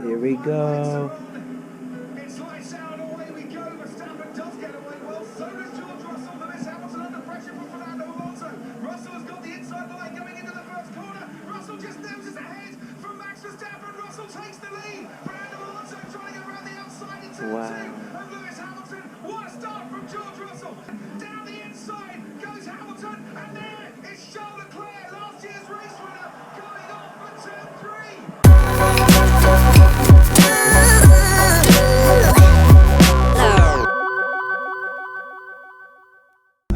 Here we go. It's lights out and away we go. Verstappen does get away well. So does George Russell. Lewis Hamilton under pressure from Fernando Alonso. Russell has got the inside line going into the first corner. Russell just noses ahead from Max Verstappen. Russell takes the lead. Fernando Alonso trying to get around the outside into Wow. two of Lewis Hamilton. What a start from George Russell. Down the inside goes Hamilton, and there is Charles Leclerc, last year's race winner, going off for turn 3.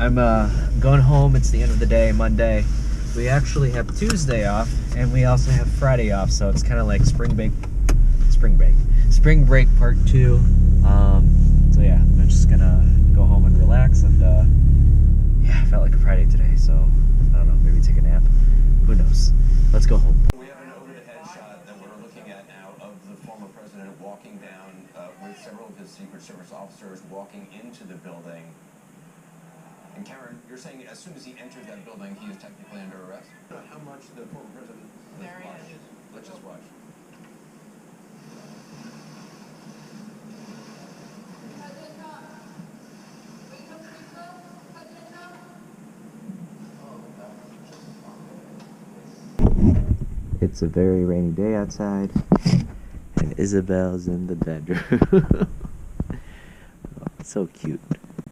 I'm going home. It's the end of the day, Monday. We actually have Tuesday off, and we also have Friday off, so it's kind of like spring break part 2. So yeah, I'm just gonna go home and relax, and yeah, it felt like a Friday today, so I don't know, maybe take a nap. Who knows? Let's go home. We have an overhead shot that we're looking at now of the former president walking down with several of his Secret Service officers walking into the building. And Karen, you're saying as soon as he enters that building, he is technically under arrest? How much the former president is watched? Let's just watch. It's a very rainy day outside, and Isabel's in the bedroom. Oh, so cute.